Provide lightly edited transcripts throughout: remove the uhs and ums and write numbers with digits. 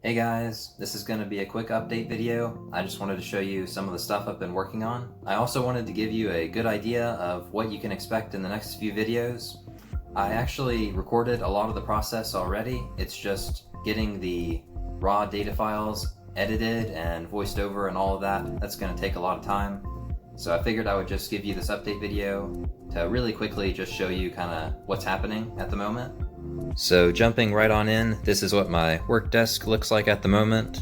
Hey guys, this is going to be a quick update video. I just wanted to show you some of the stuff I've been working on. I also wanted to give you a good idea of what you can expect in the next few videos. I actually recorded a lot of the process already. It's just getting the raw data files edited and voiced over and all of that. That's going to take a lot of time. So I figured I would just give you this update video to really quickly just show you kind of what's happening at the moment. So jumping right on in, this is what my work desk looks like at the moment.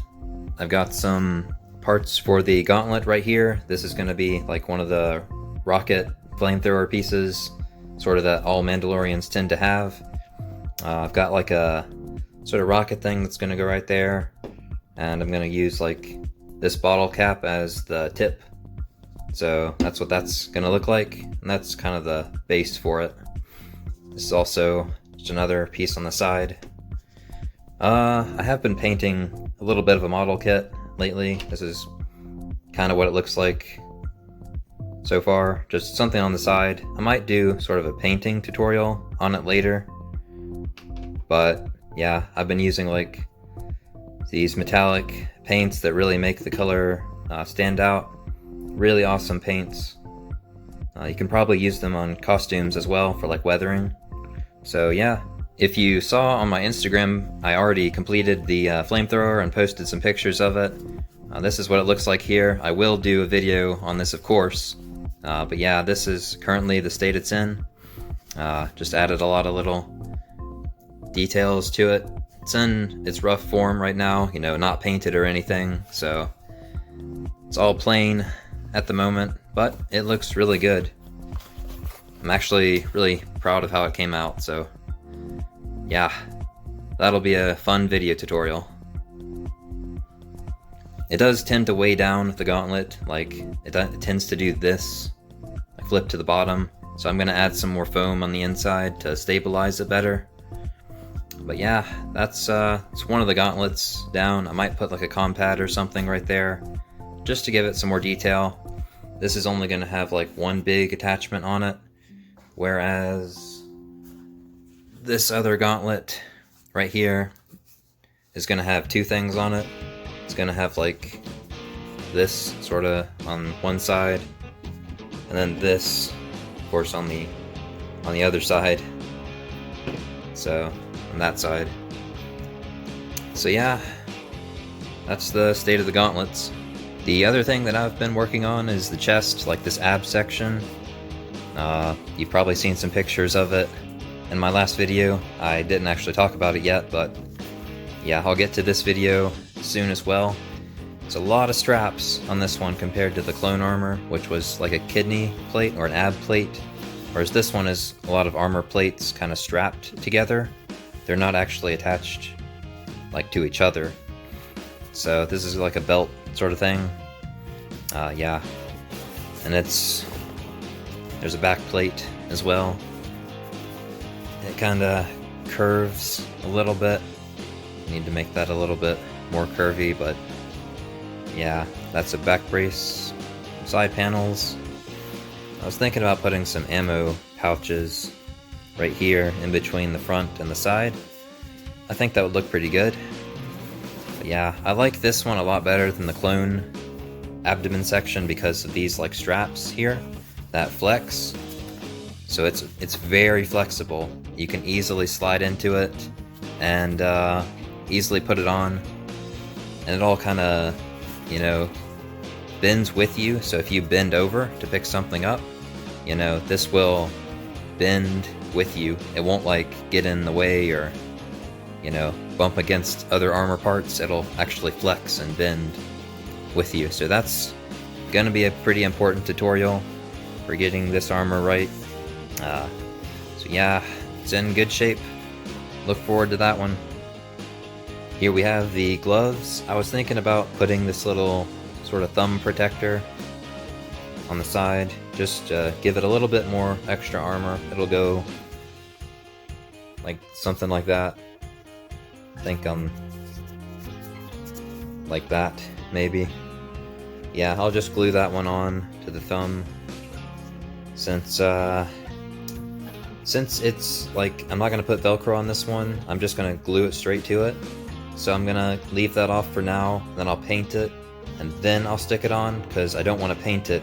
I've got some parts for the gauntlet right here. This is going to be like one of the rocket flamethrower pieces, sort of that all Mandalorians tend to have. I've got like a sort of rocket thing that's going to go right there, and I'm going to use like this bottle cap as the tip. So that's what that's going to look like, and that's kind of the base for it. This is also just another piece on the side. I have been painting a little bit of a model kit lately. This is kind of what it looks like so far, just something on the side. I might do sort of a painting tutorial on it later, but yeah, I've been using like these metallic paints that really make the color stand out. Really awesome paints. You can probably use them on costumes as well for like weathering. So yeah, if you saw on my Instagram, I already completed the flamethrower and posted some pictures of it. This is what it looks like here. I will do a video on this, of course. But yeah, this is currently the state it's in. Just added a lot of little details to it. It's in its rough form right now, you know, not painted or anything. So it's all plain at the moment, but it looks really good. I'm actually really proud of how it came out, so yeah, that'll be a fun video tutorial. It does tend to weigh down the gauntlet, like it tends to do this, like flip to the bottom, so I'm going to add some more foam on the inside to stabilize it better. But yeah, that's it's one of the gauntlets down. I might put like a compad or something right there, just to give it some more detail. This is only going to have like one big attachment on it, whereas this other gauntlet right here is going to have two things on it. It's going to have like this sort of on one side, and then this, of course, on the other side. So on that side. So yeah, that's the state of the gauntlets. The other thing that I've been working on is the chest, like this ab section. You've probably seen some pictures of it in my last video. I didn't actually talk about it yet, but yeah, I'll get to this video soon as well. There's a lot of straps on this one compared to the clone armor, which was like a kidney plate or an ab plate, whereas this one is a lot of armor plates kind of strapped together. They're not actually attached like to each other. So this is like a belt sort of thing. Yeah, and there's a back plate as well. It kind of curves a little bit. Need to make that a little bit more curvy, but yeah, that's a back brace. Side panels. I was thinking about putting some ammo pouches right here in between the front and the side. I think that would look pretty good. But yeah, I like this one a lot better than the clone abdomen section because of these like straps here that flex. So it's very flexible. You can easily slide into it and easily put it on, and it all kind of, you know, bends with you. So if you bend over to pick something up, you know, this will bend with you. It won't like get in the way or, you know, bump against other armor parts. It'll actually flex and bend with you. So that's gonna be a pretty important tutorial for getting this armor right. So yeah, it's in good shape. Look forward to that one. Here we have the gloves. I was thinking about putting this little sort of thumb protector on the side, just to give it a little bit more extra armor. It'll go like something like that. I think like that, maybe. Yeah, I'll just glue that one on to the thumb. Since it's like, I'm not going to put Velcro on this one, I'm just going to glue it straight to it. So I'm gonna leave that off for now, then I'll paint it, and then I'll stick it on, because I don't want to paint it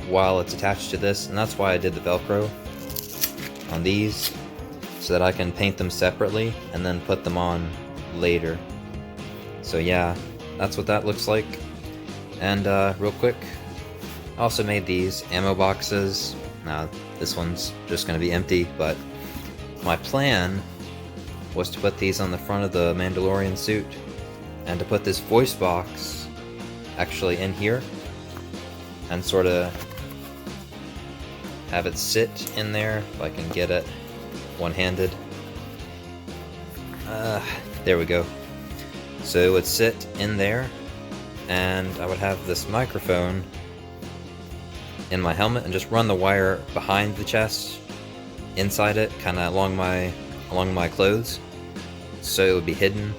while it's attached to this, and that's why I did the Velcro on these, so that I can paint them separately and then put them on later. So yeah, that's what that looks like. And real quick, I also made these ammo boxes. Now this one's just going to be empty, but my plan was to put these on the front of the Mandalorian suit, and to put this voice box actually in here, and sort of have it sit in there, if I can get it one-handed. There we go. So it would sit in there, and I would have this microphone in my helmet and just run the wire behind the chest, inside it, kind of along my clothes, so it would be hidden.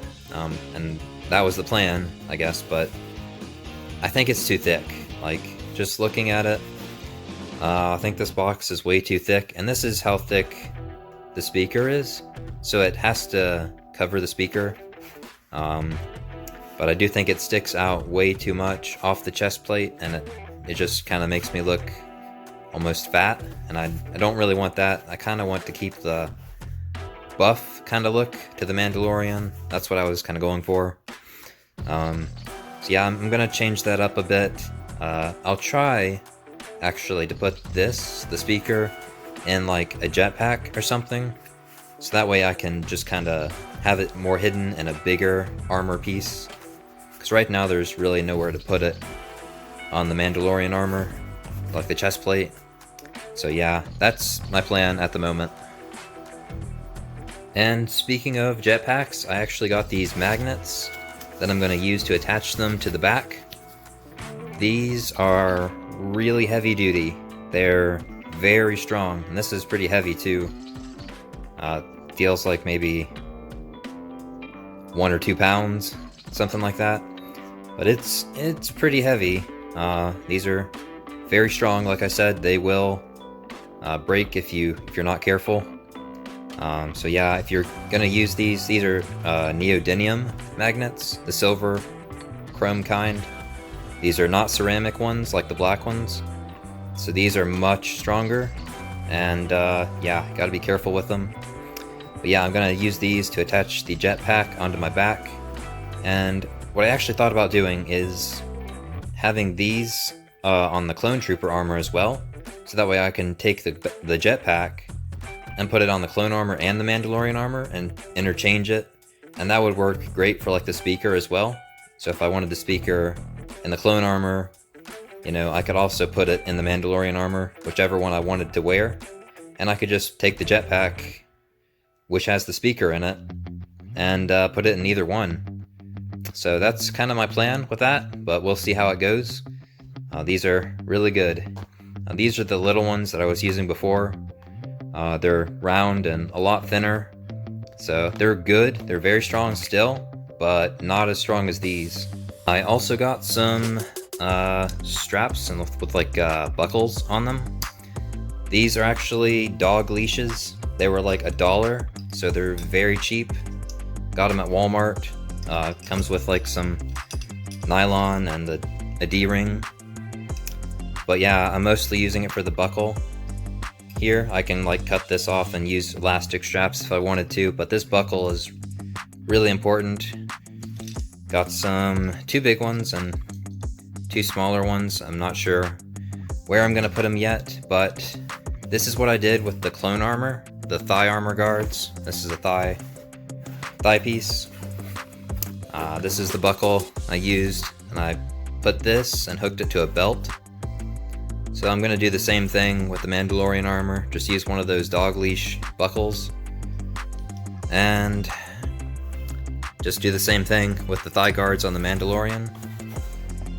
And that was the plan, I guess, but I think it's too thick. Like, just looking at it, I think this box is way too thick, and this is how thick the speaker is, so it has to cover the speaker. But I do think it sticks out way too much off the chest plate, and it just kind of makes me look almost fat, and I don't really want that. I kind of want to keep the buff kind of look to the Mandalorian. That's what I was kind of going for. So yeah, I'm gonna change that up a bit. I'll try actually to put the speaker, in like a jetpack or something, so that way I can just kind of have it more hidden in a bigger armor piece, because right now there's really nowhere to put it on the Mandalorian armor, like the chest plate. So yeah, that's my plan at the moment. And speaking of jetpacks, I actually got these magnets that I'm going to use to attach them to the back. These are really heavy duty. They're very strong, and this is pretty heavy too. Feels like maybe 1 or 2 pounds, something like that. But it's pretty heavy. These are very strong. Like I said, they will break if you're not careful. So yeah, if you're gonna use these are Neodymium Magnets, the silver chrome kind. These are not ceramic ones like the black ones. So these are much stronger, and yeah, gotta be careful with them. But yeah, I'm gonna use these to attach the jetpack onto my back. And what I actually thought about doing is having these on the Clone Trooper armor as well, so that way I can take the jetpack and put it on the clone armor and the Mandalorian armor and interchange it, and that would work great for like the speaker as well. So if I wanted the speaker in the clone armor, you know, I could also put it in the Mandalorian armor, whichever one I wanted to wear, and I could just take the jetpack, which has the speaker in it, and put it in either one. So that's kind of my plan with that, but we'll see how it goes. These are really good. These are the little ones that I was using before. They're round and a lot thinner, so they're good. They're very strong still, but not as strong as these. I also got some straps and with like buckles on them. These are actually dog leashes. They were like $1, so they're very cheap. Got them at Walmart. Comes with like some nylon and a D-ring. But yeah, I'm mostly using it for the buckle. Here, I can like cut this off and use elastic straps if I wanted to, but this buckle is really important. Got 2 big ones and 2 smaller ones. I'm not sure where I'm gonna put them yet, but this is what I did with the clone armor, the thigh armor guards. This is a thigh piece. This is the buckle I used, and I put this and hooked it to a belt. So I'm going to do the same thing with the Mandalorian armor, just use one of those dog leash buckles, and just do the same thing with the thigh guards on the Mandalorian,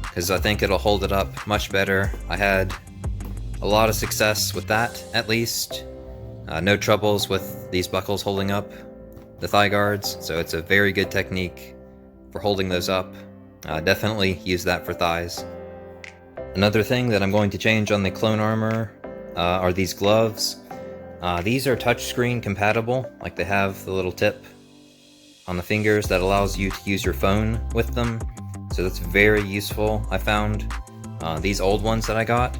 because I think it'll hold it up much better. I had a lot of success with that, at least. No troubles with these buckles holding up the thigh guards, so it's a very good technique for holding those up. Definitely use that for thighs. Another thing that I'm going to change on the clone armor are these gloves. These are touchscreen compatible, like they have the little tip on the fingers that allows you to use your phone with them. So that's very useful, I found. These old ones that I got,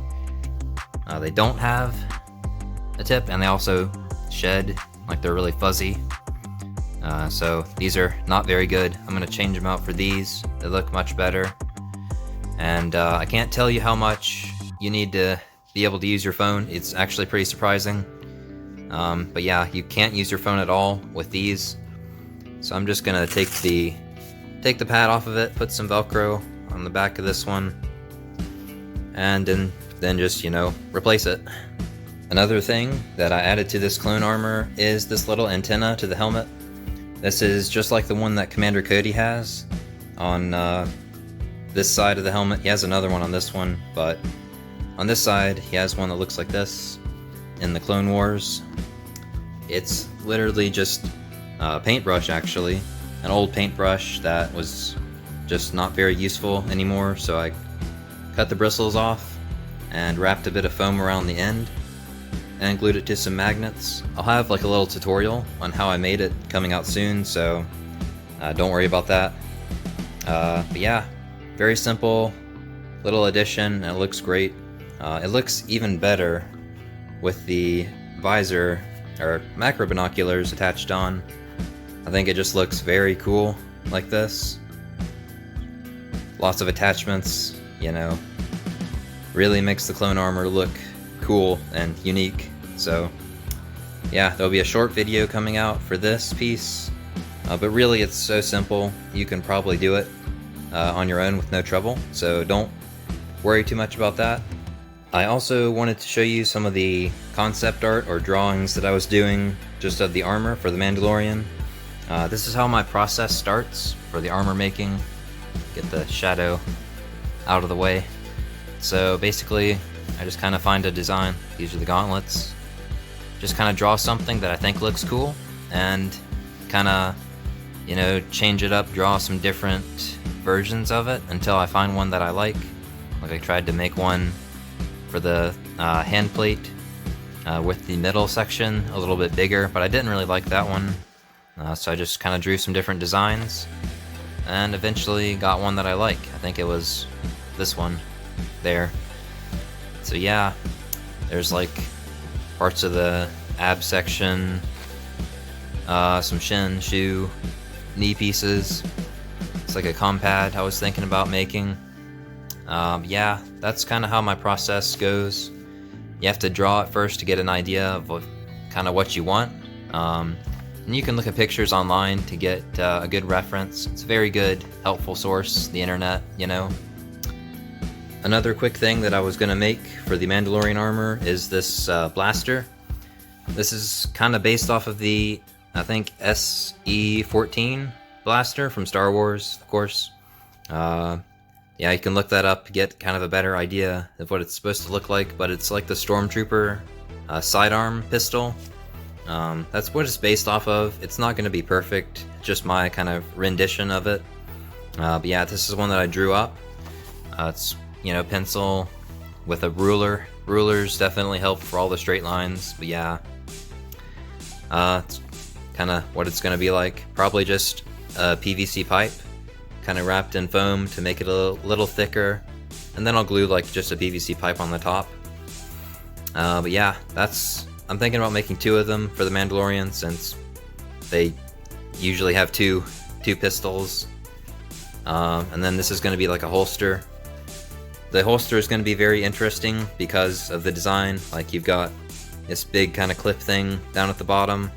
they don't have a tip, and they also shed, like they're really fuzzy. So these are not very good. I'm going to change them out for these. They look much better. And I can't tell you how much you need to be able to use your phone. It's actually pretty surprising. But yeah, you can't use your phone at all with these. So I'm just going to take the pad off of it, put some Velcro on the back of this one, and then just, you know, replace it. Another thing that I added to this clone armor is this little antenna to the helmet. This is just like the one that Commander Cody has on this side of the helmet. He has another one on this one, but on this side he has one that looks like this in the Clone Wars. It's literally just a paintbrush, actually. An old paintbrush that was just not very useful anymore, so I cut the bristles off and wrapped a bit of foam around the end and glued it to some magnets. I'll have like a little tutorial on how I made it coming out soon, so don't worry about that. But yeah, very simple little addition, and it looks great. It looks even better with the visor or macro binoculars attached on. I think it just looks very cool like this. Lots of attachments, you know, really makes the clone armor look cool and unique. So yeah, there'll be a short video coming out for this piece, but really it's so simple, you can probably do it on your own with no trouble, so don't worry too much about that. I also wanted to show you some of the concept art or drawings that I was doing just of the armor for the Mandalorian. This is how my process starts for the armor making. Get the shadow out of the way. So basically, I just kind of find a design. These are the gauntlets. Just kind of draw something that I think looks cool, and kind of, you know, change it up, draw some different versions of it until I find one that I like. Like I tried to make one for the hand plate with the middle section a little bit bigger, but I didn't really like that one. So I just kind of drew some different designs and eventually got one that I like. I think it was this one there. So yeah, there's like parts of the ab section, some shin, shoe, knee pieces. It's like a compad I was thinking about making. Yeah, that's kind of how my process goes. You have to draw it first to get an idea of what you want. And you can look at pictures online to get a good reference. It's a very good, helpful source, the internet, you know. Another quick thing that I was going to make for the Mandalorian armor is this blaster. This is kind of based off of the, I think, SE-14 blaster from Star Wars, of course. Yeah, you can look that up to get kind of a better idea of what it's supposed to look like, but it's like the Stormtrooper sidearm pistol. That's what it's based off of. It's not going to be perfect, just my kind of rendition of it. But yeah, this is one that I drew up. It's, you know, pencil with a ruler. Rulers definitely help for all the straight lines, but yeah. It's kind of what it's going to be like. Probably just a PVC pipe, kind of wrapped in foam to make it a little thicker, and then I'll glue like just a PVC pipe on the top. But yeah, I'm thinking about making 2 of them for the Mandalorian, since they usually have two pistols. And then this is going to be like a holster. The holster is going to be very interesting because of the design. Like, you've got this big kind of clip thing down at the bottom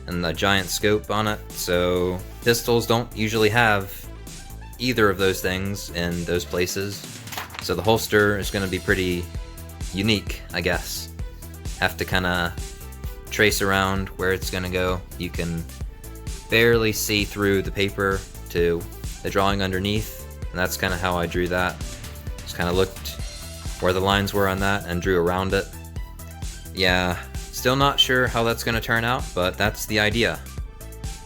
and the giant scope on it. So pistols don't usually have either of those things in those places. So the holster is going to be pretty unique, I guess. Have to kind of trace around where it's going to go. You can barely see through the paper to the drawing underneath, and that's kind of how I drew that. Just kind of looked where the lines were on that and drew around it. Yeah, still not sure how that's going to turn out, but that's the idea.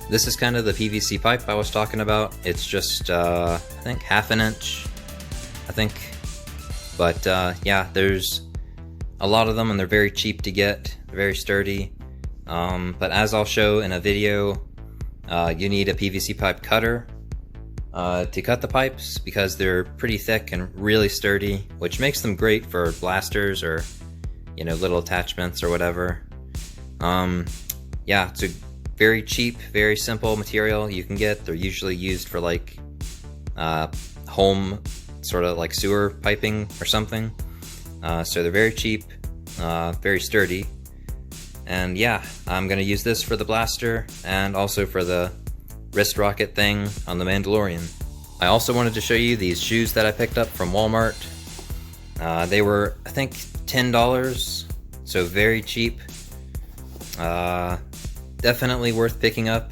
This is kind of the PVC pipe I was talking about. It's just, I think, 1/2 inch, I think. But yeah, there's a lot of them, and they're very cheap to get. They're very sturdy. But as I'll show in a video you need a PVC pipe cutter to cut the pipes because they're pretty thick and really sturdy, which makes them great for blasters or, you know, little attachments or whatever. Yeah, it's a very cheap, very simple material you can get. They're usually used for like home sort of like sewer piping or something. So they're very cheap, very sturdy. And yeah, I'm gonna use this for the blaster and also for the wrist rocket thing on the Mandalorian. I also wanted to show you these shoes that I picked up from Walmart. They were, I think, $10, so very cheap. Definitely worth picking up.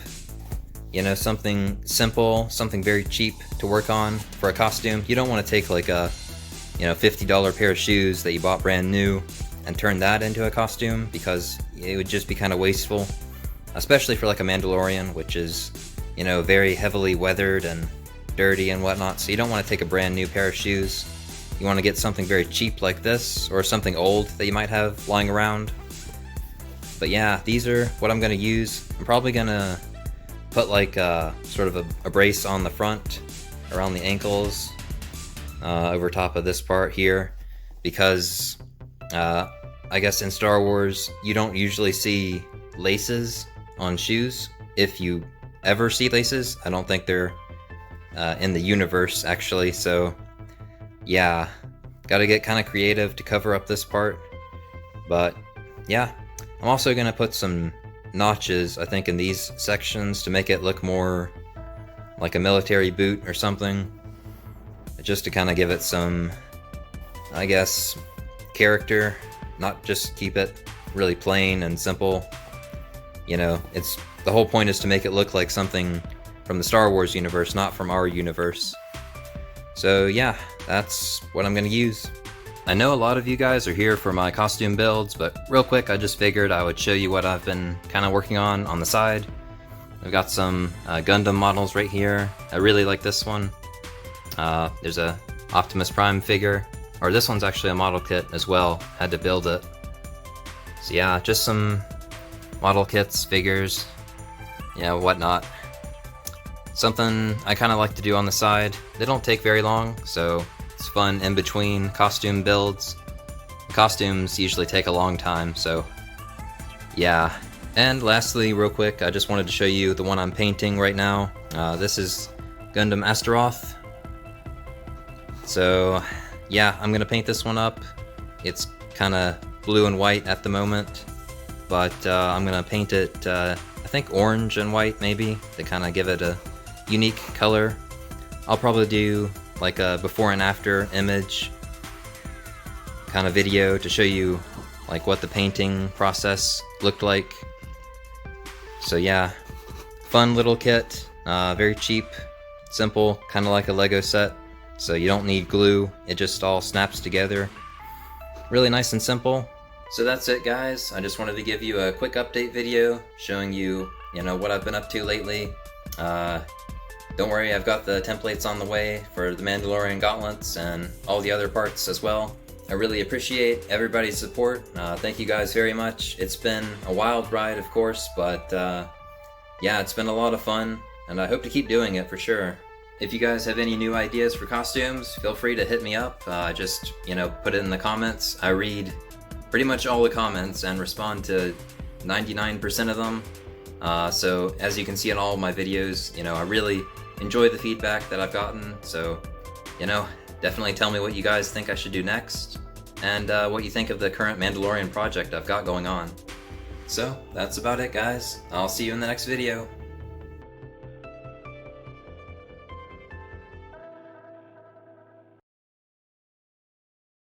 You know, something simple, something very cheap to work on for a costume. You don't want to take like a, you know, $50 pair of shoes that you bought brand new and turn that into a costume, because it would just be kind of wasteful, especially for like a Mandalorian, which is, you know, very heavily weathered and dirty and whatnot. So you don't want to take a brand new pair of shoes. You want to get something very cheap like this, or something old that you might have lying around. But yeah, these are what I'm going to use. I'm probably going to put like sort of a brace on the front around the ankles, over top of this part here, because I guess in Star Wars you don't usually see laces on shoes. If you ever see laces, I don't think they're in the universe actually. So yeah, gotta get kind of creative to cover up this part. But yeah, I'm also gonna put some notches, I think, in these sections to make it look more like a military boot or something, just to kind of give it some, I guess, character, not just keep it really plain and simple. You know, it's the whole point is to make it look like something from the Star Wars universe, not from our universe. So yeah, that's what I'm gonna use. I know a lot of you guys are here for my costume builds, but real quick, I just figured I would show you what I've been kind of working on the side. I've got some Gundam models right here. I really like this one. There's a Optimus Prime figure, or this one's actually a model kit as well. Had to build it. So yeah, just some model kits, figures, yeah, whatnot. Something I kind of like to do on the side. They don't take very long, so it's fun in between costume builds. Costumes usually take a long time, so yeah. And lastly, real quick, I just wanted to show you the one I'm painting right now. This is Gundam Astaroth. So yeah, I'm gonna paint this one up. It's kind of blue and white at the moment, but I'm gonna paint it, I think orange and white maybe, to kind of give it a unique color. I'll probably do like a before and after image kind of video to show you like what the painting process looked like. So yeah, fun little kit, very cheap, simple, kind of like a Lego set. So you don't need glue, it just all snaps together. Really nice and simple. So that's it, guys. I just wanted to give you a quick update video showing you, you know, what I've been up to lately. Don't worry, I've got the templates on the way for the Mandalorian gauntlets and all the other parts as well. I really appreciate everybody's support. Thank you guys very much. It's been a wild ride, of course, but yeah, it's been a lot of fun, and I hope to keep doing it for sure. If you guys have any new ideas for costumes, feel free to hit me up. Just, you know, put it in the comments. I read pretty much all the comments and respond to 99% of them. So as you can see in all of my videos, you know, I really enjoy the feedback that I've gotten. So, you know, definitely tell me what you guys think I should do next, and what you think of the current Mandalorian project I've got going on. So that's about it, guys. I'll see you in the next video.